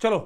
चलो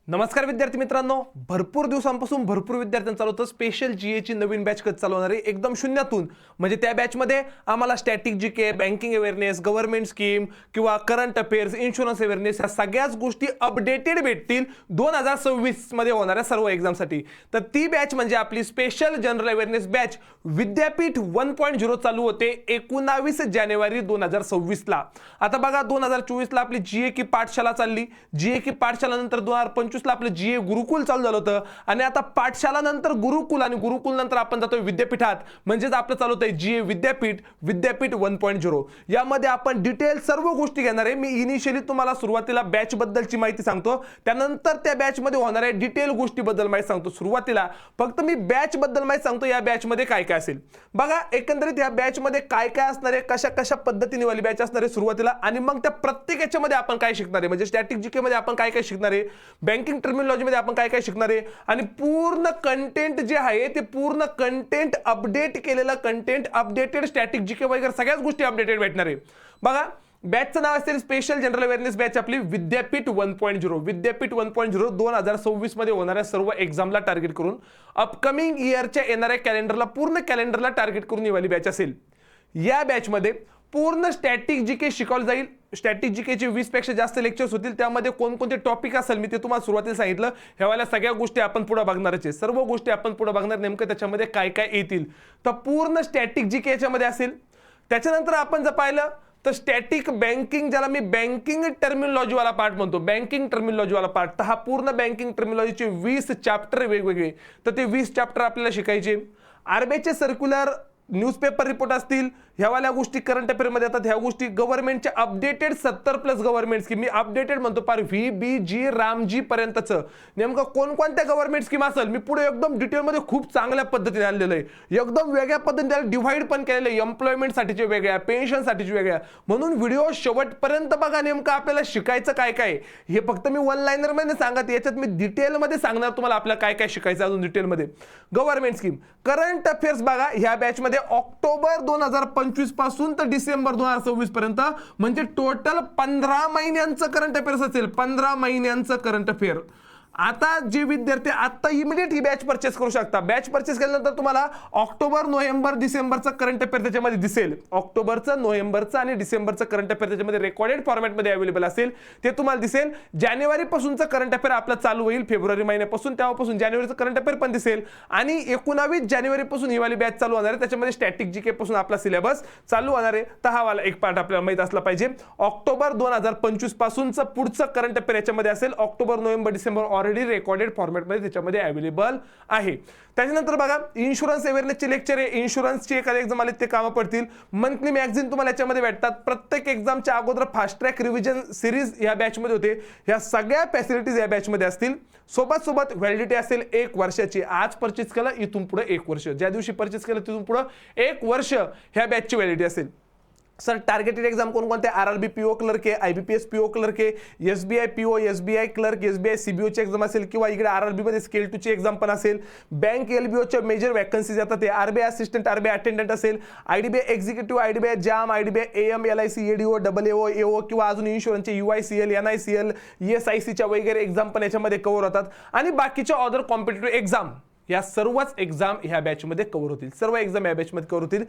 नमस्कार विद्यार्थी मित्रांनो, भरपूर दिवसांपासून भरपूर विद्यार्थ्यांना चालू होतं स्पेशल जीए ची नवीन बॅच कधी चालू होणार आहे एकदम शून्यातून. म्हणजे त्या बॅच मध्ये आम्हाला static GK, banking awareness, government scheme किंवा करंट अफेअर्स, इन्शुरन्स अवेअरनेस या सगळ्याच गोष्टी अपडेटेड भेटतील 2026 मध्ये होणाऱ्या सर्व एक्झामसाठी. तर ती बॅच म्हणजे आपली स्पेशल जनरल अवेअरनेस बॅच विद्यापीठ 1.0 चालू होते 19 जानेवारी 2026 ला. आता बघा 2024 ला आपली जीए की पाठशाला चालली, जीए की पाठशाला नंतर 2025 ला आपलं जीए गुरुकुल चालू झालं होतं आणि आता पाठशाला नंतर गुरुकुल आणि गुरुकुल नंतर आपण जातोय विद्यापीठात. म्हणजेच आपलं चालू होतंय जीए विद्यापीठ 1.0. यामध्ये आपण डिटेल सर्व गोष्टी घेणार आहे. मी इनिशियली तुम्हाला सुरुवातीला बॅच बद्दलची माहिती सांगतो, त्यानंतर त्या बॅच मध्ये होणाऱ्या डिटेल गोष्टीबद्दल माहिती सांगतो. सुरुवातीला फक्त मी बॅच बद्दल माहिती सांगतो, या बॅच मध्ये काय काय असेल. बघा एकंदरीत या बॅच मध्ये काय काय असणार आहे, कशा कशा पद्धतीने वाली बॅच असणार आहे सुरुवातीला, आणि मग त्या प्रत्येक याच्यामध्ये आपण काय शिकणार आहे. म्हणजे स्टॅटिक जीके मध्ये आपण काय काय शिकणार आहे, बँकिंग टर्मिनॉलॉजी मध्ये आपण काय काय शिकणार आहे, आणि पूर्ण कंटेंट जे आहे ते पूर्ण कंटेंट अपडेट केलेलं कंटेंट, अपडेटेड स्टॅटिक जीके वगैरे सगळ्याच गोष्टी अपडेटेड भेटणार आहे. बघा बॅचचं नाव असेल स्पेशल जनरल अवेअरनेस बॅच आपली विद्यापीठ 1.0. विद्यापीठ 1.0 2026 मध्ये होणाऱ्या सर्व एक्झामला टार्गेट करून, अपकमिंग इयरच्या येणाऱ्या कॅलेंडरला, पूर्ण कॅलेंडरला टार्गेट करून ही वाली बॅच असेल. या बॅच मध्ये पूर्ण स्टॅटिक जीके शिकवलं जाईल. स्टॅटिक जीकेचे 20 पेक्षा जास्त लेक्चर्स होतील. त्यामध्ये कोणकोणते टॉपिक असेल मी ते तुम्हाला सुरुवातीला सांगितलं. ह्यावाल्या सगळ्या गोष्टी आपण पुढे बघणारच आहे. सर्व गोष्टी आपण पुढे बघणार, नेमकं त्याच्यामध्ये काय काय येतील. तर पूर्ण स्टॅटिक जीके याच्यामध्ये असेल. त्याच्यानंतर आपण जर पाहिलं तर स्टॅटिक बँकिंग, ज्याला मी बँकिंग टर्मिनॉलॉजी वाला पार्ट म्हणतो, बँकिंग टर्मिनॉलॉजी वाला पार्ट, तर हा पूर्ण बँकिंग टर्मिनॉलॉजीचे 20 चॅप्टर वेगवेगळे. तर ते 20 चॅप्टर आपल्याला शिकायचे. आरबीआयचे सर्क्युलर, न्यूजपेपर रिपोर्ट असतील, ह्यावाल्या गोष्टी करंट अफेअर मध्ये येतात. ह्या गोष्टी गव्हर्नमेंटच्या updated 70+ government scheme, me updated म्हणतो पार VBG रामजी पर्यंतचं नेमकं कोणकोणत्या गव्हर्नमेंट स्कीम असेल मी पुढे एकदम डिटेल मध्ये खूप चांगल्या पद्धतीने आणलेलं आहे. एकदम वेगळ्या पद्धतीने त्याला डिव्हाइड पण केलेलं आहे. एम्प्लॉयमेंट साठीचे वेगळ्या, पेन्शन साठीचे वेगळ्या. म्हणून व्हिडिओ शेवटपर्यंत बघा, नेमकं आपल्याला शिकायचं काय काय. हे फक्त मी वन लाइनर मध्ये सांगत, याच्यात मी डिटेल मध्ये सांगणार तुम्हाला आपल्याला काय काय शिकायचं अजून डिटेल मध्ये. गव्हर्नमेंट स्कीम, करंट अफेअर्स बघा ह्या बॅच मध्ये ऑक्टोबर 2025 पासून तर डिसेंबर 2026 पर्यंत, म्हणजे टोटल 15 महिन्यांचं करंट अफेअर्स असेल. 15 महिन्यांचं करंट अफेअर. आता जे विद्यार्थी आता इमिडिएट ही बॅच परचेस करू शकता. बॅच परचेस केल्यानंतर तुम्हाला ऑक्टोबर, नोव्हेंबर, डिसेंबरचं करंट अफेअर त्याच्यामध्ये दिसेल. ऑक्टोबरचं, नोव्हेंबरचं आणि डिसेंबरचं करंट अफेअर त्याच्यामध्ये रेकॉर्डेड फॉर्मॅटमध्ये अवेलेबल असेल. ते तुम्हाला दिसेल. जानेवारी पासूनचं करंट अफेअर आपलं चालू होईल, फेब्रुवारी महिन्यापासून, तेव्हापासून जानेवारीचं करंट अफेअर पण दिसेल. आणि 19 जानेवारी पासून ही वाली बॅच चालू होणार आहे. त्याच्यामध्ये स्टॅटिक जीके पासून आपला सिलेबस चालू होणार आहे. तर हा वाला एक पार्ट आपल्याला माहित असला पाहिजे. ऑक्टोबर 2025 पासूनचं पुढचं करंट अफेअर याच्यामध्ये असेल. October, November, December already recorded फॉर्मॅटमध्ये त्याच्यामध्ये अवेलेबल आहे. त्याच्यानंतर बघा इन्शुरन्स अवेअरनेसचे लेक्चर आहे. इन्शुरन्सचे एखादे एक्झाम आले ते कामं पडतील. मंथली मॅगझिन तुम्हाला याच्यामध्ये भेटतात. प्रत्येक एक्झामच्या अगोदर फास्ट ट्रॅक रिव्हिजन सिरीज या बॅच मध्ये होते. या सगळ्या फॅसिलिटीज या बॅच मध्ये असतील. सोबत सोबत व्हॅलिडिटी असेल 1 वर्षाची. आज परचेस केलं इथून पुढे 1 वर्ष, ज्या दिवशी परचेस केलं तिथून पुढे 1 वर्ष ह्या बॅचची व्हॅलिडिटी असेल. सर टार्गेटेड एक्झाम कोणकोणते? आरआरबी पीओ क्लर्क आहे, आयबीपीएस पीओ क्लर्क आहे, SBI PO, SBI clerk, SBI सीबीओची एक्झाम असेल, किंवा इकडे आरआरबी मध्ये स्केल 2 ची एक्झाम पण असेल. बँक एलबीओच्या मेजर वॅकन्सीज येतात. आरबीआय असिस्टंट, आरबीआय अटेंडंट असेल, IDBI executive, IDBI JAM, IDBI AM, LIC, ADO, double AO, AO, किंवा अजून इन्शुरन्सचे यूआयसीएल, एनआयसीएल, ईएसआयसीच्या वगैरे एक्झाम पण याच्यामध्ये कव्हर होतात. आणि बाकीच्या अदर कॉम्पिटिटिव्ह एक्झाम, या सर्वच एक्झाम ह्या बॅचमध्ये कव्हर होतील. सर्व एक्झाम या बॅचमध्ये कव्हर होतील.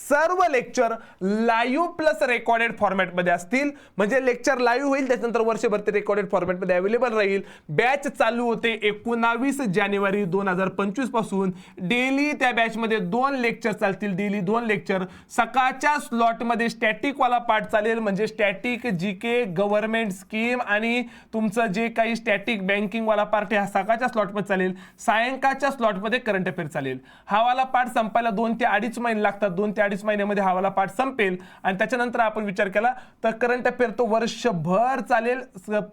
सर्व लेक्चर लाईव्ह प्लस रेकॉर्डेड फॉर्मॅटमध्ये असतील. म्हणजे लेक्चर लाईव्ह होईल, त्याच्यानंतर वर्षभर ते रेकॉर्डेड फॉर्मॅटमध्ये अवेलेबल राहील. बॅच चालू होते 19 जानेवारी 2025 पासून. डेली त्या बॅचमध्ये 2 लेक्चर चालतील. Daily 2 lecture. सकाळच्या स्लॉटमध्ये स्टॅटिक वाला पार्ट चालेल, म्हणजे स्टॅटिक जीके, गव्हर्नमेंट स्कीम आणि तुमचं जे काही स्टॅटिक बँकिंग वाला पार्ट आहे हा सकाळच्या स्लॉटमध्ये चालेल. सायंकाळच्या स्लॉट मध्ये करंट अफेअर चालेल. हा वाला पार्ट संपायला 2 ते 2.5 महिने लागतात. 2 ते 2.5 महिन्यामध्ये हा वाला पार्ट संपेल. आणि त्याच्यानंतर आपण विचार केला तर करंट अफेअर तो वर्षभर चालेल.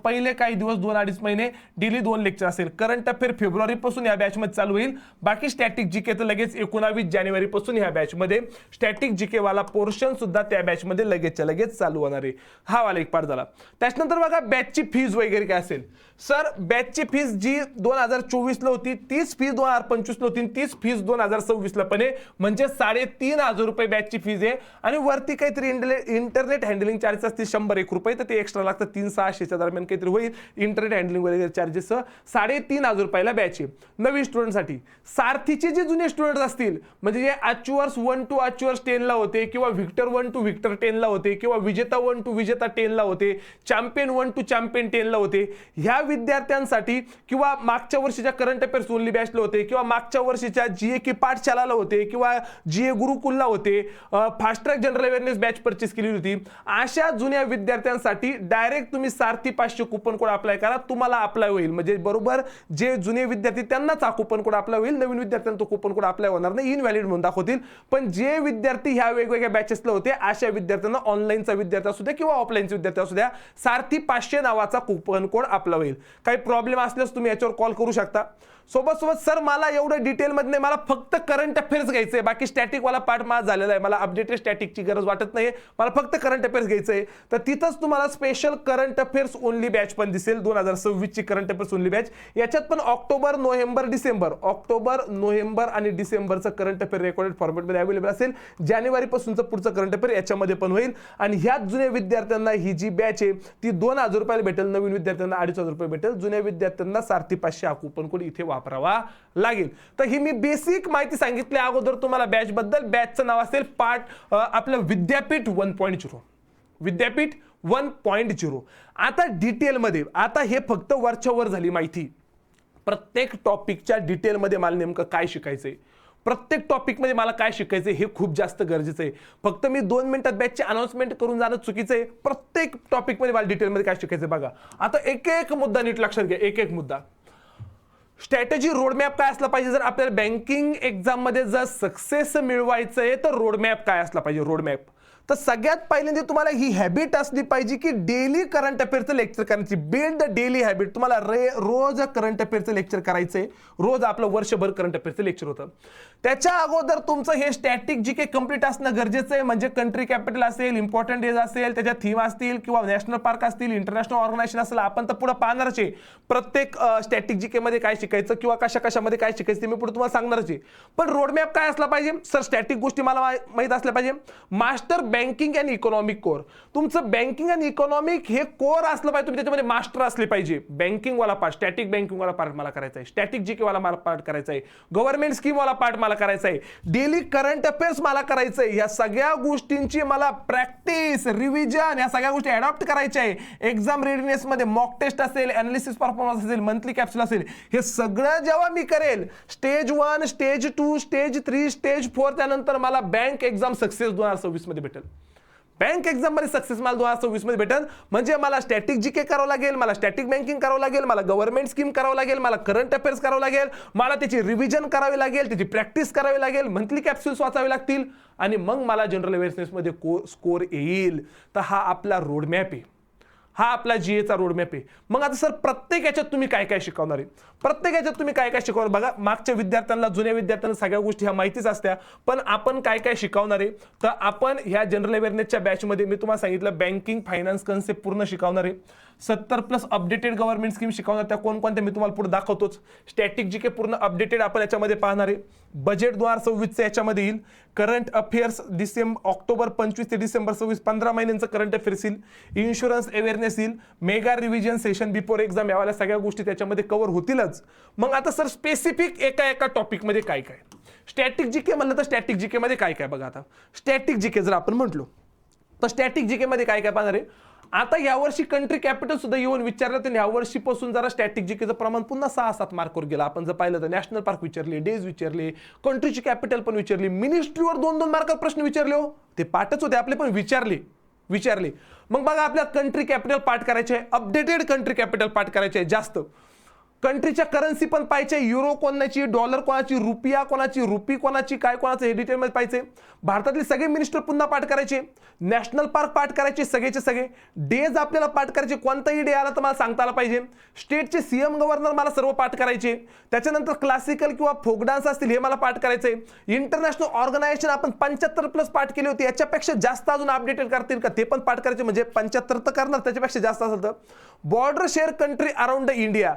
पहिले काही दिवस 2-2.5 महिने डेली 2 लेक्चर असेल. करंट अफेअर फेब्रुवारी पासून या बॅच मध्ये चालू होईल. बाकी स्टॅटिक जीके तर लगेच 19 जानेवारी पासून या बॅच मध्ये स्टॅटिक जीके वाला पोर्शन सुद्धा त्या बॅच मध्ये लगेचच्या लगेच चालू होणार आहे. हा वाला एक पार्ट झाला. त्याच्यानंतर बघा बॅचची फीज वगैरे काय असेल. सर बॅचची फीज जी 2024 ला होती तीच फीज 2025 होती, तीच फीस 2026 ला पण आहे, म्हणजे 3,500 रुपये बॅचची फीज आहे. आणि वरती काहीतरी इंटरनेट हँडलिंग चार्जेस असतील 101 रुपये, तर ते एक्स्ट्रा लागतात 300-600 दरम्यान काहीतरी होईल इंटरनेट हँडलिंग वगैरे चार्जेस. 3,500 रुपयाला बॅच आहे नवीन स्टुडंटसाठी. सारथीचे जे जुने स्टुडंट असतील, म्हणजे जे अचुअर्स 1 to अचुअर्स 10 ला होते, किंवा व्हिक्टर 1 to व्हिक्टर 10 ला होते, किंवा विजेता 1 to विजेता 10 ला होते, चॅम्पियन 1 to चॅम्पियन 10 ला होते, ह्या विद्यार्थ्यांसाठी, किंवा मागच्या वर्षीच्या करंट अफेअर्स ओनली बॅचला होते, किंवा मागच्या वर्षीच्या GA की पाठशालाला होते, किंवा GA गुरुकुलला होते, fast track general awareness batch purchase केली होती, अशा जुन्या विद्यार्थ्यांसाठी डायरेक्ट तुम्ही सारथी 500 कुपन कोड अप्लाय करा, तुम्हाला अप्लाय होईल. म्हणजे बरोबर जे जुने विद्यार्थी त्यांनाच हा कुपन कोड अप्लाय होईल, नवीन विद्यार्थ्यांना तो कुपन कोड अप्लाय होणार नाही, इनव्हॅलिड म्हणून दाखवतील. पण जे विद्यार्थी ह्या वेगवेगळ्या बॅचेसला होते, अशा विद्यार्थ्यांना ऑनलाईनचा विद्यार्थी असू द्या किंवा ऑफलाईनचा विद्यार्थी असू द्या, सारथी 500 नावाचा कुपन कोड अप्लाय होईल. काही प्रॉब्लेम असल्यास तुम्ही याच्यावर कॉल करू शकता. सोबत सर मला एवढं डिटेलमध्ये नाही, मला फक्त करंट अफेअर्स घ्यायचं आहे, बाकी स्टॅटिकवाला पार्ट माझा झालेला आहे, मला अपडेटेड स्टॅटिकची गरज वाटत नाही, मला फक्त करंट अफेअर्स घ्यायचं आहे. तर तिथंच तुम्हाला special current affairs only batch पण दिसेल, 2026 ची करंट अफेअर्स ओनली बॅच. याच्यात पण ऑक्टोबर, नोव्हेंबर आणि डिसेंबरचं करंट अफेअर रेकॉर्डेड फॉर्मॅटमध्ये अवेलेबल असेल. जानेवारीपासूनचं पुढचं करंट अफेअर याच्यामध्ये पण होईल. आणि ह्याच जुन्या विद्यार्थ्यांना ही जी बॅच आहे ती 2,000 रुपयाला भेटेल, नवीन विद्यार्थ्यांना 2,500 रुपये भेटेल, जुन्या विद्यार्थ्यांना सारथी 500 हा कुपन कोड इथे वापरावा लागेल. तर ही मी बेसिक माहिती सांगितली अगोदर तुम्हाला बॅच बद्दल. बॅचचं नाव असेल आपलं विद्यापीठ 1.0, विद्यापीठ 1.0. आता डिटेलमध्ये, आता हे फक्त वरच्या वर झाली माहिती. प्रत्येक टॉपिकच्या डिटेलमध्ये मला नेमकं काय शिकायचंय, प्रत्येक टॉपिकमध्ये मला काय शिकायचंय हे खूप जास्त गरजेचं आहे. फक्त मी 2 मिनिटात बॅचची अनाउन्समेंट करून जाणं चुकीचं आहे. प्रत्येक टॉपिकमध्ये मला डिटेलमध्ये काय शिकायचंय बघा. आता एक एक मुद्दा नीट लक्षात घ्या, एक एक मुद्दा. स्ट्रॅटेजी रोडमॅप काय असला पाहिजे, जर आपल्याला बँकिंग एक्झाम मध्ये जर सक्सेस मिळवायचं आहे तर रोडमॅप काय असला पाहिजे. रोडमॅप तर सगळ्यात पहिल्यांदा तुम्हाला ही हॅबिट असली पाहिजे की डेली करंट अफेअरचं लेक्चर करायची. Build the daily habit. तुम्हाला रोज करंट अफेअरचं लेक्चर करायचंय, रोज आपलं वर्षभर करंट अफेअरचं लेक्चर होतं. त्याच्या अगोदर तुमचं हे स्टॅटिक जी काही कंप्लीट असणं गरजेचं आहे. म्हणजे कंट्री कॅपिटल असेल, इम्पॉर्टंट डेज असेल, त्याच्या थीम असतील, किंवा नॅशनल पार्क असतील, इंटरनॅशनल ऑर्गनायझेशन असेल, आपण तर पुढे पाहणारच आहे. प्रत्येक स्टॅटिक जी के मध्ये काय शिकायचं किंवा कशामध्ये काय शिकायचं ते मी पुढे तुम्हाला सांगणारच आहे. पण रोडमॅप काय असला पाहिजे, सर स्टॅटिक गोष्टी मला माहित असल्या पाहिजे. Master banking and economic core. तुमचं बँकिंग आणि इकॉनॉमिक हे कोर असलं पाहिजे, तुम्ही त्याच्यामध्ये मास्टर असले पाहिजे. बँकिंग वाला पार्ट, स्टॅटिक बँकिंग वाला पार्ट मला करायचा आहे, स्टॅटिक जीके वाला मला पार्ट करायचा आहे, गव्हर्नमेंट स्कीम वाला पार्ट मला करायचा आहे, डेली करंट अफेअर्स मला करायचं आहे. या सगळ्या गोष्टींची मला प्रॅक्टिस, रिव्हिजन, या सगळ्या गोष्टी अडॉप्ट करायच्या आहे. एक्झाम रेडीनेस मध्ये मॉक टेस्ट असेल, अनालिसिस परफॉर्मन्स असेल, मंथली कॅप्सूल असेल, हे सगळं जेव्हा मी करेल, स्टेज 1, स्टेज 2, स्टेज 3, स्टेज 4, त्यानंतर मला बँक एक्झाम सक्सेस 2026 मध्ये भेटेल. बँक एक्झाम मध्ये सक्सेस मला 2026 मध्ये भेटेल. म्हणजे मला स्टॅटिक जीके करावं लागेल, मला स्टॅटिक बँकिंग करावं लागेल, मला गव्हर्नमेंट स्कीम करावं लागेल, मला करंट अफेअर्स करावं लागेल, मला त्याची रिव्हिजन करावी लागेल, त्याची प्रॅक्टिस करावी लागेल, मंथली कॅप्सूल्स वाचावे लागतील, आणि मग मला जनरल अवेअरनेस मध्ये स्कोर येईल. तर हा आपला रोडमॅप आहे, हा आपला जीएचा रोडमॅप आहे. मग आता सर प्रत्येक याच्यात तुम्ही काय काय शिकवणार आहे, प्रत्येक याच्यात तुम्ही काय काय शिकवणार बघा. मागच्या विद्यार्थ्यांना, जुन्या विद्यार्थ्यांना सगळ्या गोष्टी ह्या माहितीच असत्या, पण आपण काय काय शिकवणार आहे. तर आपण ह्या जनरल अवेअरनेसच्या बॅचमध्ये मी तुम्हाला सांगितलं बँकिंग फायनान्स कन्सेप्ट पूर्ण शिकवणार आहे. 70+ अपडेटेड गव्हर्नमेंट स्कीम शिकवणार, त्या कोणकोणत्या मी तुम्हाला पुढे दाखवतोच. स्टॅटिक जीके पूर्ण अपडेटेड आपण याच्यामध्ये पाहणार आहे. बजेट 2026 याच्यामध्ये येईल. करंट अफेअर्स ऑक्टोबर 25 ते डिसेंबर 26 15 महिन्यांचं करंट अफेअर्स येईल. इन्शुरन्स अवेअरनेस येईल. Mega revision session before exam, यावाल्या सगळ्या गोष्टी त्याच्यामध्ये कव्हर होतीलच. मग आता सर स्पेसिफिक एका टॉपिकमध्ये काय काय. स्टॅटिक जीके म्हणलं तर स्टॅटिक जीके मध्ये काय काय बघा. आता स्टॅटिक जीके जर आपण म्हटलो तर स्टॅटिक जीके मध्ये काय काय पाहणार आहे. आता यावर्षी कंट्री कॅपिटल सुद्धा येऊन विचारलं, तर यावर्षीपासून जरा स्टॅटिक जीकेचं प्रमाण पुन्हा 6-7 मार्कवर गेलं. आपण जर पाहिलं तर नॅशनल पार्क विचारले, डेज विचारले, कंट्रीची कॅपिटल पण विचारली, मिनिस्ट्रीवर 2-2 मार्कावर प्रश्न विचारले. हो ते पाठच होते आपले, पण विचारले. मग बघा आपल्याला कंट्री कॅपिटल पाठ करायचे आहे, अपडेटेड कंट्री कॅपिटल पाठ करायचे आहे जास्त. कंट्रीच्या करन्सी पण पाहिजे, युरो कोणाची, डॉलर कोणाची, रुपया कोणाची, रुपी कोणाची, काय कोणाचं हे डिटेलमध्ये पाहिजे. भारतातले सगळे मिनिस्टर पुन्हा पाठ करायचे. नॅशनल पार्क पाठ करायचे सगळेचे सगळे. डेज आपल्याला पाठ करायचे, कोणताही डे आला तर मला सांगता आला पाहिजे. स्टेटचे सीएम गव्हर्नर मला सर्व पाठ करायचे. त्याच्यानंतर क्लासिकल किंवा फोक डान्स असतील हे मला पाठ करायचे. इंटरनॅशनल ऑर्गनायझेशन आपण 75+ पाठ केले होते, याच्यापेक्षा जास्त अजून अपडेटेड करतील का ते पण पाठ करायचे. म्हणजे 75 तर करणार, त्याच्यापेक्षा जास्त असेल तर. Border share country around the India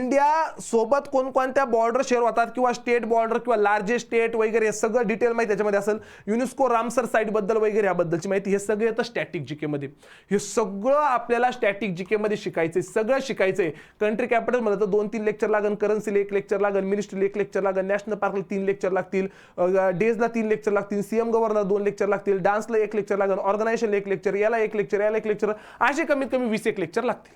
India सोबत कोणकोणत्या बॉर्डर शेअर होतात किंवा स्टेट बॉर्डर किंवा लार्जेस्ट स्टेट वगैरे हे सगळं डिटेल माहिती त्याच्यामध्ये असेल. युनेस्को रामसर साईट बद्दल वगैरे याबद्दलची माहिती हे सगळं येतं स्टॅटिक जीके मध्ये. हे सगळं आपल्याला स्टॅटिक जीके मध्ये शिकायचंय, सगळं शिकायचंय. कंट्री कॅपिटल मध्ये तर 2-3 लेक्चर लागेल, करन्सीला 1 लेक्चर लागेल, मिनिस्ट्रीला 1 लेक्चर लागेल, नॅशनल पार्कला 3 लेक्चर लागतील, डेजला 3 लेक्चर लागतील, सीएम गव्हर्नर 2 लेक्चर लागतील, डान्सला 1 लेक्चर लागेल, ऑर्गनायझेशनला 1 लेक्चर, याला 1 लेक्चर, याला 1 लेक्चर, असे कमीत कमी 20 लेक्चर लागतील.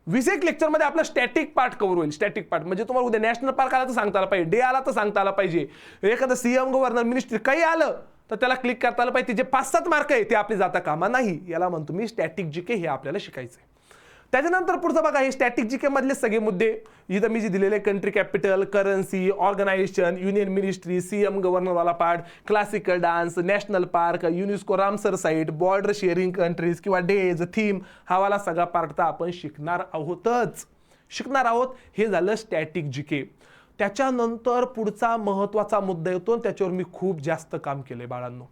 20 लेक्चर मध्ये आपला स्टॅटिक पार्ट कव्हर होईल. स्टॅटिक पार्ट म्हणजे तुम्हाला उद्या नॅशनल पार्क आला तर सांगता आला पाहिजे, डे आला तर सांगता आला पाहिजे, एखादं सीएम गव्हर्नर मिनिस्ट्री काही आलं तर त्याला क्लिक करता आलं पाहिजे. जे 5-7 मार्क आहे ते आपले जाता कामा नाही. याला म्हणतो मी स्टॅटिक जीके. हे आपल्याला शिकायचंय. त्याच्यानंतर पुढचं बघा, हे स्टॅटिक जीके मधले सगळे मुद्दे इथं मी जे दिलेले country capital, currency, organisation, union ministry, CM governor वाला part, classical dance, national park, UNESCO Ramsar site, border sharing countries किंवा डेज, थीम, हा वाला सगळा पार्ट तर आपण शिकणार आहोत. हे झालं स्टॅटिक जीके. त्याच्यानंतर पुढचा महत्वाचा मुद्दा येतो, त्याच्यावर मी खूप जास्त काम केलंय बाळांनो.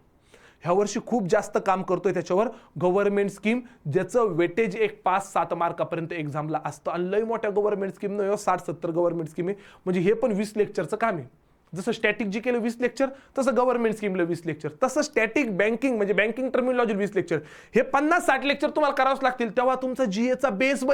ह्या वर्षी खूप जास्त काम करतोय त्याच्यावर. गव्हर्नमेंट स्कीम ज्याचं वेटेज एक 5-7 मार्कापर्यंत एक्झामला असतं आणि लय मोठ्या गव्हर्नमेंट स्कीम न 60-70 गव्हर्नमेंट स्कीम आहे. म्हणजे हे पण 20 लेक्चरचं काम आहे. जसं स्टॅटिक जीकेला 20 लेक्चर, तसं गव्हर्नमेंट स्कीमला 20 लेक्चर, तसं स्टॅटिक बँकिंग म्हणजे बँकिंग टर्मिनॉलॉजी 20 लेक्चर. हे 50-60 लेक्चर तुम्हाला करावंच लागतील. तेव्हा तुमचा जीएचा बेस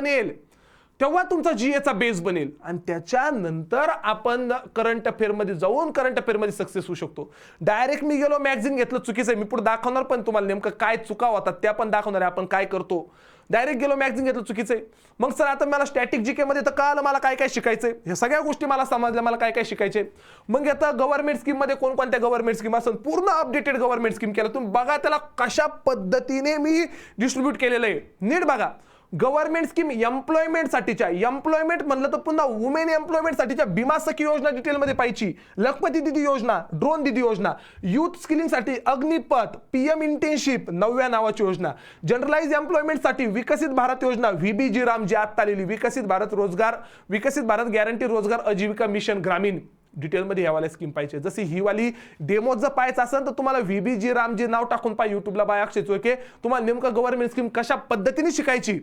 बनेल. आणि त्याच्यानंतर आपण करंट अफेअरमध्ये जाऊन करंट अफेअरमध्ये सक्सेस होऊ शकतो. डायरेक्ट मी गेलो मॅगझिन घेतलं चुकीचं आहे. मी पुढे दाखवणार पण तुम्हाला नेमकं काय चुका होतात त्या पण दाखवणार आहे आपण काय करतो. डायरेक्ट गेलो मॅगझिन घेतलं चुकीचं आहे. मग सर आता मला स्टॅटिक जीके मध्ये तर कळालं मला काय काय शिकायचंय. हे सगळ्या गोष्टी मला समजल्या मला काय काय शिकायचे. मग आता गव्हर्नमेंट स्कीम मध्ये कोणकोणत्या गव्हर्नमेंट स्कीम असेल पूर्ण अपडेटेड गव्हर्नमेंट स्कीम केलं. तुम्ही बघा त्याला कशा पद्धतीने मी डिस्ट्रीब्यूट केलेलं आहे. नीट बघा. गव्हर्नमेंट स्कीम एम्प्लॉयमेंट म्हणलं तर पुन्हा वुमेन एम्प्लॉयमेंट साठीच्या भीमा सखी योजना डिटेलमध्ये पाहिजे, लखपती दिदी योजना, ड्रोन दिदी योजना, युथ स्किलिंग साठी अग्निपथ, पीएम इंटर्नशिप 9व्या नावाची योजना, जनरलाइज एम्प्लॉयमेंट साठी विकसित भारत योजना, व्हीबीजी राम जी आता आलेली, विकसित भारत गॅरंटी रोजगार आजीविका मिशन ग्रामीण डिटेलमध्ये यावाला स्कीम पाहिजे. जशी ही वाली डेमो जर पाहायचं असेल तर तुम्हाला व्हीबीजी रामजी नाव टाकून पाहिजे युट्यूबला बाय अक्षय चोके. तुम्हाला नेमकं गव्हर्नमेंट स्कीम कशा पद्धतीने शिकायची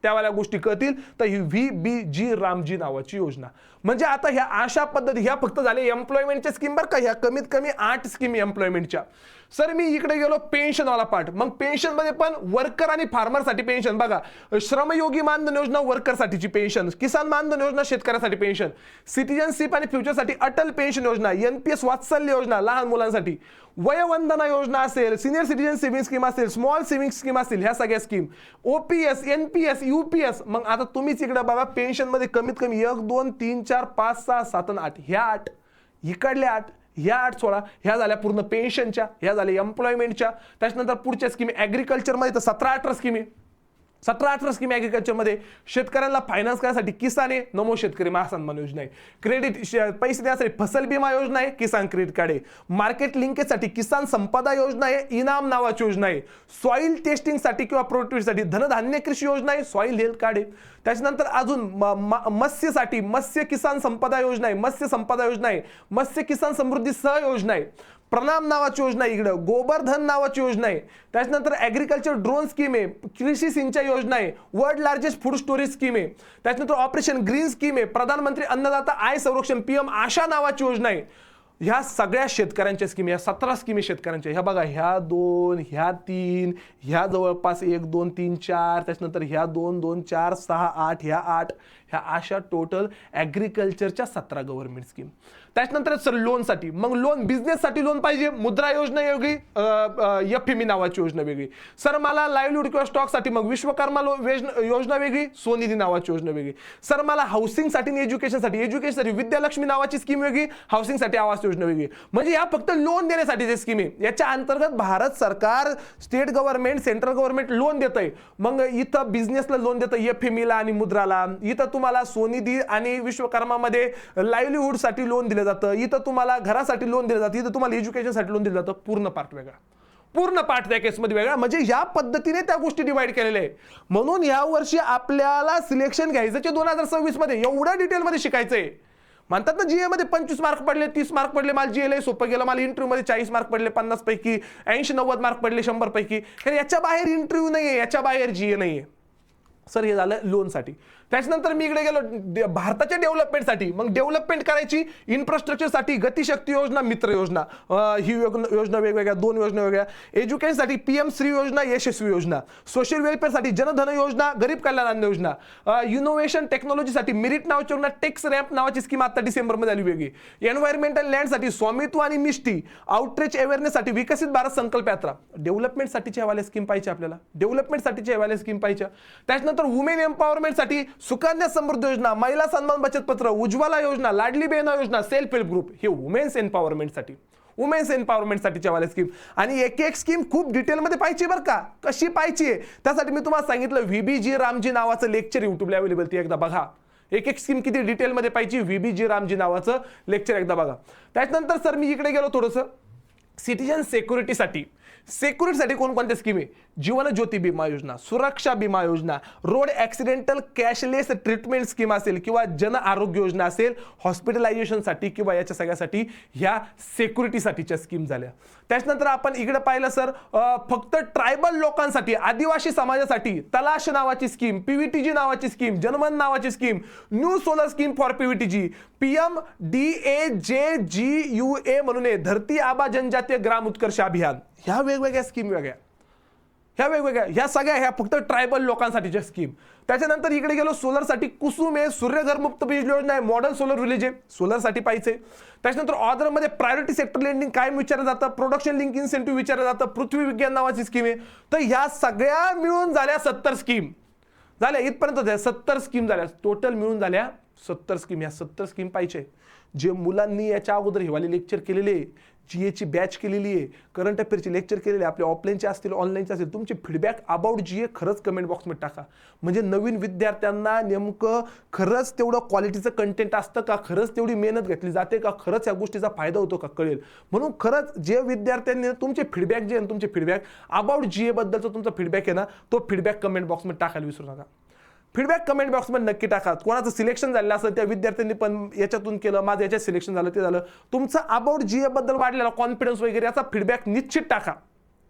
त्यावाल्या गोष्टी कळतील. तर ही व्हीबीजी रामजी नावाची योजना म्हणजे आता ह्या अशा पद्धती ह्या फक्त झाले एम्प्लॉयमेंटच्या स्कीम बरं का. ह्या कमीत कमी 8 स्कीम एम्प्लॉयमेंटच्या. सर मी इकडे गेलो पेन्शनवाला पार्ट. मग पेन्शन मध्ये पण वर्कर आणि फार्मर साठी पेन्शन बघा. श्रमयोगी मानधन योजना वर्कर साठीची पेन्शन, किसान मानधन योजना शेतकऱ्यासाठी पेन्शन, सिटीजनशिप आणि फ्युचरसाठी अटल पेन्शन योजना, एनपीएस वात्सल्य योजना लहान मुलांसाठी, वयवंदना योजना असेल, सिनियर सिटीजन सेव्हिंग स्कीम असेल, स्मॉल सेव्हिंग स्कीम असेल, ह्या सगळ्या स्कीम, ओपीएस, एनपीएस, यूपीएस. मग आता तुम्हीच इकडे बघा पेन्शन मध्ये कमीत कमी 1 2 3 4 5 6 7 आणि 8 ह्या 8 इकडल्या 8 ह्या 8 16 ह्या झाल्या पूर्ण पेन्शनच्या, ह्या झाल्या एम्प्लॉयमेंटच्या. त्याच्यानंतर पुढच्या स्कीम ॲग्रिकल्चर मध्ये तर 17-18 स्कीम आहे. 17-18 स्कीम ॲग्रिकल्चर मध्ये. शेतकऱ्यांना फायनान्स करण्यासाठी किसान आहे, नमो शेतकरी महासन्मान योजना आहे. क्रेडिट पैसे देण्यासाठी फसल बीमा योजना आहे, किसान क्रेडिट कार्ड आहे. मार्केट लिंकेजसाठी किसान संपदा योजना आहे, इनाम नावाची योजना आहे. सॉइल टेस्टिंगसाठी किंवा प्रोडक्टिव्हिटीसाठी धनधान्य कृषी योजना आहे, सॉइल हेल्थ कार्ड आहे. त्याच्यानंतर अजून मत्स्यसाठी मत्स्य किसान संपदा योजना आहे, मत्स्य संपदा योजना आहे, मत्स्य किसान समृद्धी सह योजना आहे. प्रणाम नावाची योजना आहे इकडं, गोबरधन नावाची योजना आहे. त्याच्यानंतर ॲग्रिकल्चर ड्रोन स्कीम आहे, कृषी सिंचाई योजना आहे, world largest food storage scheme आहे. त्याच्यानंतर ऑपरेशन ग्रीन स्कीम आहे, प्रधानमंत्री अन्नदाता आय संरक्षण पीएम आशा नावाची योजना आहे. ह्या सगळ्या शेतकऱ्यांच्या स्कीम, या 17 स्कीम शेतकऱ्यांच्या. ह्या बघा ह्या 2 ह्या 3 ह्या जवळपास 1 2 3 4 त्याच्यानंतर ह्या 2 2 4 6 8 ह्या 8 ह्या अशा टोटल ॲग्रिकल्चरच्या 17 गव्हर्नमेंट स्कीम. त्याच्यानंतर सर लोनसाठी मग लोन बिझनेससाठी लोन पाहिजे, मुद्रा योजना वेगळी, एफएमई नावाची योजना वेगळी. सर मला लाईव्हलीहूड किंवा स्टॉकसाठी मग विश्वकर्मा योजना वेगळी, स्वनिधी नावाची योजना वेगळी. सर मला हाऊसिंगसाठी आणि एज्युकेशनसाठी विद्यालक्ष्मी नावाची स्कीम वेगळी, हाऊसिंगसाठी आवास योजना वेगळी. म्हणजे या फक्त लोन देण्यासाठीची स्कीम आहे. याच्या अंतर्गत भारत सरकार, state government, central government loan देत आहे. मग इथं बिझनेसला लोन देतं, एफएमईला आणि मुद्राला. इथं तुम्हाला स्वनिधी आणि विश्वकर्मामध्ये लाईव्हलीहूडसाठी लोन दिलं जातं. इथं तुम्हाला घरासाठी लोन दिलं जातं, इथं तुम्हाला एज्युकेशनसाठी लोन दिलं जातं. पूर्ण पार्ट वेगळा, पूर्ण पार्ट त्या केसमध्ये वेगळा. म्हणजे या पद्धतीने त्या गोष्टी डिवाइड केलेल्या आहे. म्हणून या वर्षी आपल्याला सिलेक्शन घ्यायचं 2026 मध्ये एवढ्या डिटेलमध्ये शिकायचंय. म्हणतात ना जीए मध्ये 25 मार्क पडले, 30 मार्क पडले, मला जीएला सोपं गेलं. मला इंटरव्ह्यू मध्ये 40 मार्क पडले 50 पैकी, 80-90 मार्क पडले 100 पैकी. याच्या बाहेर इंटरव्ह्यू नाहीये, याच्या बाहेर जीए नाहीये. सर हे झालं लोनसाठी. त्याच्यानंतर मी इकडे गेलो भारताच्या डेव्हलपमेंटसाठी. मग डेव्हलपमेंट करायची इन्फ्रास्ट्रक्चरसाठी गतिशक्ती योजना, मित्र योजना, ही योजना वेगवेगळ्या, 2 योजना वेगळ्या. एज्युकेशनसाठी PM श्री योजना, यशस्वी योजना. सोशल वेलफेअरसाठी जनधन योजना, गरीब कल्याण अन्न योजना. इनोव्हेशन टेक्नॉलॉजीसाठी मेरिट नावाची योजना, टेक्स रॅम्प नावाची स्कीम आता डिसेंबरमध्ये आली वेगळी. एन्व्हायरमेंटल लँडसाठी स्वामित्व आणि मिष्टी. आउटरीच अवेअरनेससाठी विकसित भारत संकल्प यात्रा. डेव्हलपमेंटसाठीच्या हवाले स्कीम पाहिजे आपल्याला, डेव्हलपमेंटसाठीच्या हवाले स्कीम पाहिजे. त्याच्यानंतर वुमेन एम्पॉवरमेंटसाठी सुकन्या समृद्धी योजना, महिला सन्मान बचत पत्र, उज्ज्वला योजना, लाडली बहीण योजना, सेल्फ हेल्प ग्रुप. हे वुमेन्स एम्पॉवरमेंटसाठी, वुमेन्स एम्पॉवरमेंटसाठीच्या वाले स्कीम. आणि एक एक स्कीम खूप डिटेलमध्ये पाहिजे बरं का, कशी पाहिजे त्यासाठी मी तुम्हाला सांगितलं VBG रामजी नावाचं लेक्चर युट्यूबला अवेलेबल, ते एकदा बघा. एक एक स्कीम किती डिटेलमध्ये पाहिजे, VBG रामजी नावाचं लेक्चर एकदा बघा. त्याच्यानंतर सर मी इकडे गेलो थोडंसं सिटीजन सिक्युरिटीसाठी. सिक्युरिटीसाठी कोणकोणत्या स्कीम आहे? जीवन ज्योती विमा योजना, सुरक्षा विमा योजना, road accidental cashless treatment scheme असेल किंवा जन आरोग्य योजना असेल, हॉस्पिटलायझेशनसाठी किंवा याच्या सगळ्यासाठी ह्या सिक्युरिटीसाठीच्या स्कीम झाल्या. त्याच्यानंतर आपण इकडे पाहिलं सर फक्त ट्रायबल लोकांसाठी, आदिवासी समाजासाठी तलाश नावाची स्कीम, PVTG नावाची स्कीम, जनमन नावाची scheme, new solar scheme for PVTG, PMDAJGUA म्हणून आहे, धरती आबा जनजातीय ग्राम उत्कर्ष अभियान. ह्या वेगवेगळ्या स्कीम वेगळ्या, ह्या वेगवेगळ्या, ह्या सगळ्या ह्या फक्त ट्रायबल लोकांसाठीच्या स्कीम. त्याच्यानंतर इकडे गेलो सोलरसाठी कुसुम आहे, सूर्यघर मुक्त वीज योजना आहे, मॉडर्न सोलर विलेज आहे, सोलरसाठी पाहिजे. त्याच्यानंतर ऑर्डरमध्ये प्रायोरिटी सेक्टर लेंडिंग काय विचारलं जातं, प्रोडक्शन लिंक इन्सेंटिव्ह विचारलं जातं, पृथ्वी विज्ञान नावाची स्कीम आहे. तर ह्या सगळ्या मिळून झाल्या 70 स्कीम झाल्या, इथपर्यंत 70 स्कीम झाल्या, टोटल मिळून झाल्या 70 स्कीम. ह्या 70 स्कीम पाहिजे. जे मुलांनी याच्या अगोदर हिवाली लेक्चर केलेले, GAची बॅच केलेली आहे, करंट अफेअरची लेक्चर केलेले, आपले ऑफलाईनचे असतील ऑनलाईनचे असतील, तुमचे फीडबॅक अबाउट GA खरंच कमेंट बॉक्समध्ये टाका. म्हणजे नवीन विद्यार्थ्यांना नेमकं खरंच तेवढं क्वालिटीचं कंटेंट असतं का, खरंच तेवढी मेहनत घेतली जाते का, खरंच या गोष्टीचा फायदा होतो का कळेल. म्हणून खरंच जे विद्यार्थ्यांनी तुमचे फीडबॅक जे आहे, तुमचे फीडबॅक अबाउट GA बद्दलचा तुमचा फीडबॅक आहे ना, तो फीडबॅक कमेंट बॉक्समध्ये टाकायला विसरू नका. फीडबॅक कमेंट बॉक्समध्ये नक्की टाका. कोणाचं सिलेक्शन झालं असेल त्या विद्यार्थ्यांनी पण याच्यातून केलं, माझं याच्यात सिलेक्शन झालं, ते झालं, तुमचं अबाउट GA बद्दल वाढलेला कॉन्फिडन्स वगैरे याचा फीडबॅक निश्चित टाका,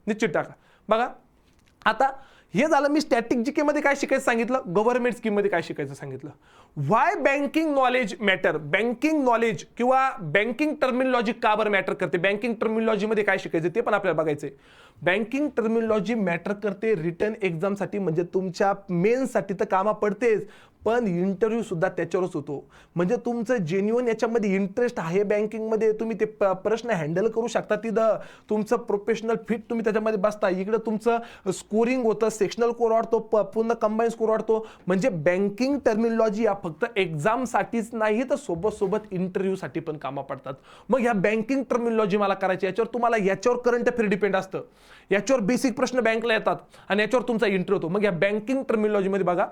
निश्चित टाका. बघा आता हे झालं मी स्टॅटिक GK मध्ये काय शिकायचं सांगितलं, गव्हर्नमेंट स्कीम मध्ये काय शिकायचं सांगितलं. Why banking knowledge matter, banking knowledge किंवा बँकिंग टर्मिनॉलॉजी का बरं मॅटर करते, बँकिंग टर्मिनॉलॉजी मध्ये काय शिकायचं ते पण आपल्याला बघायचंय. बँकिंग टर्मिनॉलॉजी मॅटर करते रिटर्न एक्झामसाठी, म्हणजे तुमच्या मेन्ससाठी तर कामा पडतेच, पण इंटरव्ह्यू सुद्धा त्याच्यावरच होतो. म्हणजे तुमचं जेन्युइन याच्यामध्ये इंटरेस्ट आहे बँकिंगमध्ये, तुम्ही ते प्रश्न हँडल करू शकता, तिथं तुमचं प्रोफेशनल फिट तुम्ही त्याच्यामध्ये बसता, इकडं तुमचं स्कोरिंग होतं, सेक्शनल स्कोर वाढतो, पूर्ण कंबाईन स्कोर वाढतो. म्हणजे बँकिंग टर्मिनॉलॉजी या फक्त एक्झामसाठीच नाही तर सोबत सोबत इंटरव्ह्यूसाठी पण कामा पडतात. मग ह्या बँकिंग टर्मिनॉलॉजी मला करायची, याच्यावर तुम्हाला याच्यावर करंट अफेअर डिपेंड असतं, याच्यावर बेसिक प्रश्न बँकला येतात आणि याच्यावर तुमचा इंटरव्ह्यू होतो. मग या बँकिंग टर्मिनॉलॉजीमध्ये बघा,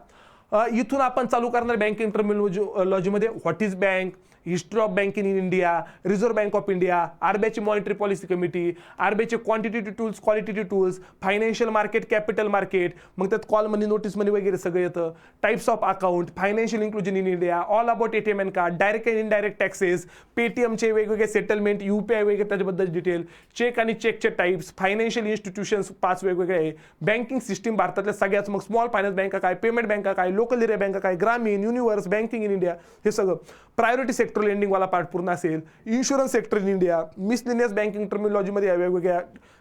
इथून आपण चालू करणार बँकिंग टर्मिनॉलॉजीमध्ये what is bank, history of banking in India, Reserve Bank of India, RBIची मॉनिटरी पॉलिसी कमिटी, RBIचे quantitative tools, qualitative tools, financial market, capital market, मग त्यात कॉल मनी, नोटीस मनी वगैरे सगळं येतं. Types of account, financial inclusion in India, all about ATM and card, direct and indirect taxes, पेटीएमचे वेगवेगळे settlement, UPI वगैरे त्याच्याबद्दल डिटेल, चेक आणि चेकचे टाइप्स, फायनान्शियल इन्स्टिट्यूशन्स 5 वेगवेगळे आहे, बँकिंग सिस्टीम भारतातल्या सगळ्याच, मग स्मॉल फायनान्स बँका काय, पेमेंट बँका काय, लोकल एरिया बँका काय, ग्रामीण, युनिव्हर्स, बँकिंग इन इंडिया, हे सगळं. प्रायोरिटी सेक्टर लेंडिंग वाला पार्ट पूर्ण असेल, insurance sector in India, miscellaneous banking टर्मिनॉलॉजीमध्ये वेगवेगळ्या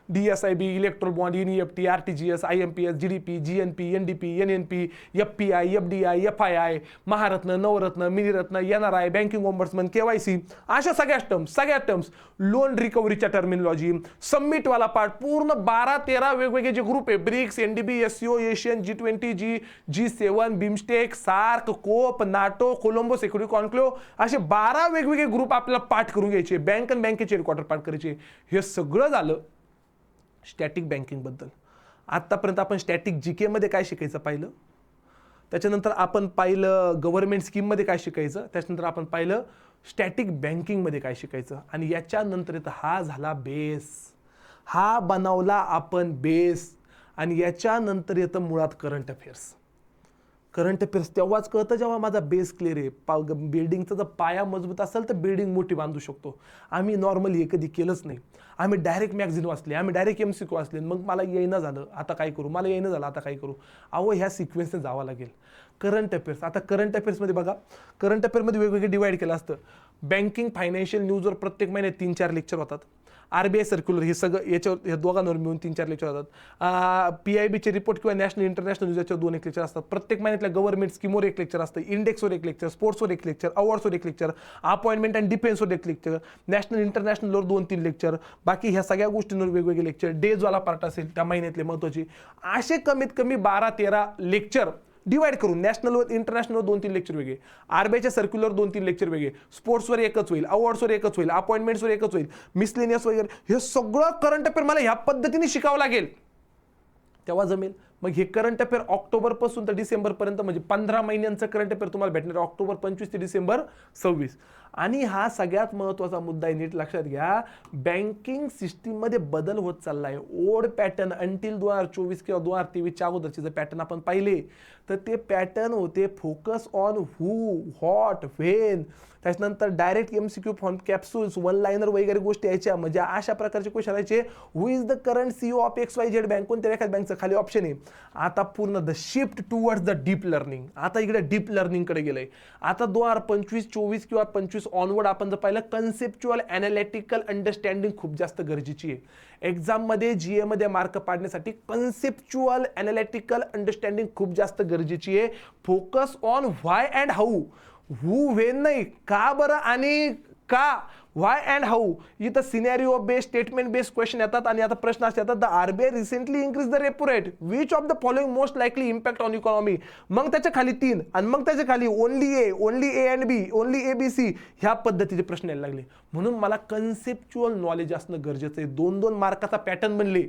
DSIB, electoral bond, NEFT, RTGS, IMPS, GDP, GNP, NDP, NNP, FPI, FDI, FII, Maharatna, Navratna, Miniratna, NRI, banking ombudsman, KYC, अशा सगळ्या terms, loan रिकव्हरीच्या टर्मिनॉलॉजी, सबमिटवाला पार्ट पूर्ण 12-13 वेगवेगळे जे ग्रुप आहे, BRICS, NDB, SCO, Asian, G20, G7, BIMSTEC, SAARC, COP, NATO, Colombo security conclave, असे 12 वेगवेगळे ग्रुप आपल्याला पाठ करून घ्यायचे, बँक आणि बँकेचे हेडक्वार्टर पाठ करायचे. हे सगळं झालं स्टॅटिक बँकिंग बद्दल. आतापर्यंत आपण स्टॅटिक GK मध्ये काय शिकायचं पाहिलं, त्याच्यानंतर आपण पाहिलं गव्हर्नमेंट स्कीम मध्ये काय शिकायचं, त्याच्यानंतर आपण पाहिलं स्टॅटिक बँकिंग मध्ये काय शिकायचं, आणि याच्यानंतर येतं हा झाला बेस, हा बनवला आपण बेस, आणि याच्यानंतर येतं मुळात करंट अफेअर्स. करंट अफेअर्स तेव्हाच कळतं जेव्हा माझा बेस क्लिअर आहे. बिल्डिंगचा जर पाया मजबूत असेल तर बिल्डिंग मोठी बांधू शकतो. आम्ही नॉर्मली हे कधी केलंच नाही. आम्ही डायरेक्ट मॅगझिन वाचले, आम्ही डायरेक्ट MCQ वाचले, मग मला येईना झालं आता काय करू, मला येईना झालं आता काय करू. अहो ह्या सिक्वेन्सने जावं लागेल. Current affairs. आता करंट अफेअर्समध्ये बघा, करंट अफेअरमध्ये वेगवेगळे डिवाइड केलं असतं. बँकिंग फायनान्शियल न्यूजवर प्रत्येक महिन्यात 3-4 लेक्चर होतात. RBI सर्क्युलर हे सगळं याच्यावर या दोघांवर मिळून 3-4 लेक्चर होतात. PIBचे रिपोर्ट किंवा नॅशनल इंटरनॅशनल न्यूज याच्यावर 2-1 लेक्चर असतात. प्रत्येक महिन्यातल्या गव्हर्नमेंट स्कीमवर 1 लेक्चर असतं, इंडेक्सवर 1 लेक्चर, स्पोर्ट्सवर 1 लेक्चर, अवॉर्ड्सवर 1 लेक्चर, अपॉइंटमेंट अँड डिफेन्सवर 1 लेक्चर, नॅशनल इंटरनॅशनलवर 2-3 लेक्चर, बाकी ह्या सगळ्या गोष्टींवर वेगवेगळे लेक्चर, डेजवाला पार्ट असेल त्या महिन्यातले महत्त्वाचे, असे कमीत कमी 12-13 लेक्चर डिवाइड करून नॅशनलवर इंटरनॅशनलवर 2-3 लेक्चर वेगळे, RBIच्या सर्क्युलर 2-3 लेक्चर वेगळे, स्पोर्ट्सवर एकच होईल, अवॉर्ड्सवर एकच होईल, अपॉइंटमेंट्सवर एकच होईल, मिसलेनियस वगैरे हे सगळं करंट अफेअर मला ह्या पद्धतीने शिकावं लागेल तेव्हा जमेल. मग हे करंट अफेअर ऑक्टोबरपासून तर डिसेंबरपर्यंत म्हणजे 15 महिन्यांचं करंट अफेअर तुम्हाला भेटणार आहे, ऑक्टोबर 25 ते डिसेंबर 26. आणि हा सगळ्यात महत्त्वाचा मुद्दा आहे, नीट लक्षात घ्या. बँकिंग सिस्टीममध्ये बदल होत चालला आहे. ओल्ड पॅटर्न अंटिल 2024 किंवा 2023च्या अगोदरचे जर पॅटर्न आपण पाहिले तर ते पॅटर्न होते focus on who, what, when, त्याच्यानंतर direct MCQ form, capsules, one liner वगैरे गोष्टी यायच्या. म्हणजे अशा प्रकारचे क्वेश्चन यायचे. Who is the current CEO of XYZ bank, कोणत्या एखाद्या बँकचं खाली ऑप्शन आहे. आता पूर्ण the shift towards the deep learning, आता इकडे डीप लर्निंगकडे गेलंय. आता 2025-24 किंवा 25 ऑनवर्ड आपण जर पाहिलं, कन्सेप्च्युअल अॅनालिटिकल अंडरस्टँडिंग खूप जास्त गरजेची आहे. एक्झाममध्ये GA मध्ये मार्क पाडण्यासाठी कन्सेप्च्युअल अॅनालिटिकल अंडरस्टँडिंग खूप जास्त गरजेची आहे. Focus on why and how, who when नाही, का बरं आणि का, व्हाय अँड हाऊ. इथं scenario based, statement based question येतात. आणि आता प्रश्न असे येतात, the RBI recently increase the repo rate, which of the following most likely impact on economy. मग त्याच्या खाली 3 आणि मग त्याच्या खाली only A and B, only ABC, ह्या पद्धतीचे प्रश्न यायला लागले. म्हणून मला कन्सेप्च्युअल नॉलेज असणं गरजेचं आहे. 2-2 मार्काचा पॅटर्न बनले.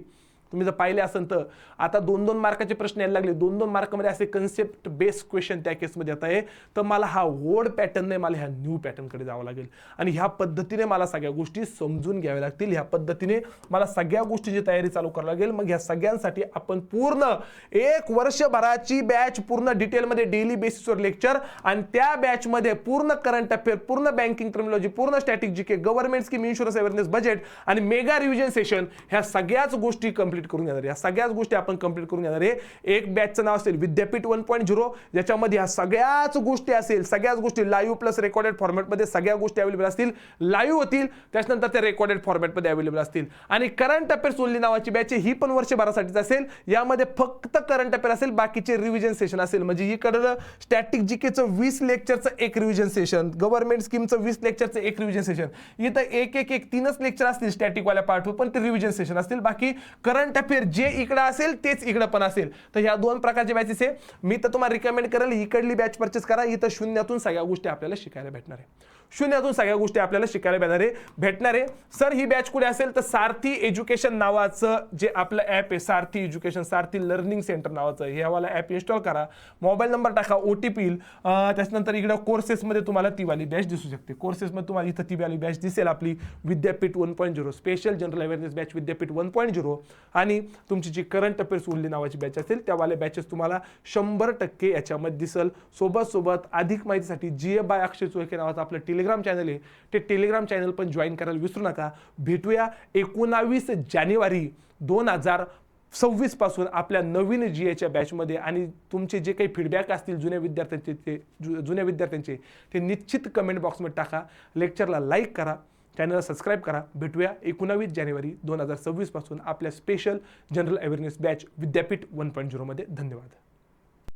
तुम्ही जर पाहिले असेल तर आता 2-2 मार्काचे प्रश्न यायला लागले. 2-2 मार्कामध्ये असे कन्सेप्ट बेस्ड क्वेश्चन त्या केसमध्ये येत आहे. तर मला हा ओल्ड पॅटर्न नाही, मला ह्या न्यू पॅटर्नकडे जावं लागेल. आणि ह्या पद्धतीने मला सगळ्या गोष्टी समजून घ्याव्या लागतील. ह्या पद्धतीने मला सगळ्या गोष्टींची तयारी चालू करावी लागेल. मग ह्या सगळ्यांसाठी आपण पूर्ण 1 वर्षभराची बॅच, पूर्ण डिटेलमध्ये डेली बेसिसवर लेक्चर, आणि त्या बॅचमध्ये पूर्ण करंट अफेअर, पूर्ण बँकिंग टर्मिनॉलॉजी, पूर्ण static GK, government scheme, insurance awareness, budget आणि मेगा रिव्हिजन सेशन, ह्या सगळ्याच गोष्टी कंप्लीट करून घेणार. या सगळ्याच गोष्टी आपण कंप्लीट करून घेणार आहे. एक बॅचचं नाव असेल विद्यापीठ 1.0, ज्याच्यामध्ये ह्या सगळ्याच गोष्टी असेल, सगळ्याच गोष्टी लाईव्ह प्लस रेकॉर्डेड फॉर्मॅटमध्ये सगळ्या गोष्टी अवेलेबल असतील. लाईव्ह होतील, त्याच्यानंतर त्या रेकॉर्डेड फॉर्मॅटमध्ये अवेलेबल असतील. आणि करंट अफेअर्स ओनली नावाची बॅच ही पण वर्षभरासाठीच असेल. यामध्ये फक्त करंट अफेअर असेल, बाकीचे रिव्हिजन सेशन असेल. म्हणजे इकडं स्टॅटिक GKचं 20 लेक्चरचं एक रिव्हिजन सेशन, गव्हर्नमेंट स्कीमचं 20 लेक्चरचं एक रिव्हिजन सेशन. इथं एक 3च लेक्चर असतील स्टॅटिकवाल्या पार्टवर, पण ते रिव्हिजन सेशन असतील. बाकी करंट अफेअर जे इकडे असेल तेच इकडे पण असेल. तर ह्या 2 प्रकारचे बॅचेस आहे. मी तर तुम्हाला रिकमेंड करेल इकडली बॅच परचेस करा. इथं शून्यातून सगळ्या गोष्टी आपल्याला शिकायला भेटणार आहे. शून्यातून सगळ्या गोष्टी आपल्याला शिकायला भेटणार आहे. सर ही बॅच कुठे असेल तर सारथी एज्युकेशन नावाचं जे आपलं ॲप आहे, सारथी एज्युकेशन, सारथी लर्निंग सेंटर नावाचं, हे वाला ॲप इन्स्टॉल करा. मोबाईल नंबर टाका, OTP येईल. त्याच्यानंतर इकडे कोर्सेसमध्ये तुम्हाला ती वाली बॅच दिसू शकते. कोर्सेसमध्ये तुम्हाला इथं ती वाली बॅच दिसेल आपली विद्यापीठ 1.0, स्पेशल जनरल अवेअरनेस बॅच विद्यापीठ 1.0. आणि तुमची जी करंट अफेअर्स ओनली नावाची बॅच असेल त्यावाले बॅचेस तुम्हाला 100% याच्यामध्ये दिसल. सोबत अधिक माहितीसाठी GA बाय अक्षय चोळके नावाचं आपलं टेलिग्राम चॅनल आहे, ते टेलिग्राम चॅनल पण जॉईन करायला विसरू नका. भेटूया 19 जानेवारी 2026 पासून आपल्या नवीन GAच्या बॅचमध्ये. आणि तुमचे जे काही फीडबॅक असतील जुन्या विद्यार्थ्यांचे ते निश्चित कमेंट बॉक्समध्ये टाका. लेक्चरला लाईक करा, चॅनलला सबस्क्राईब करा. भेटूया 19 जानेवारी 2026 पासून आपल्या स्पेशल जनरल अवेअरनेस बॅच विद्यापीठ 1.0 मध्ये. धन्यवाद.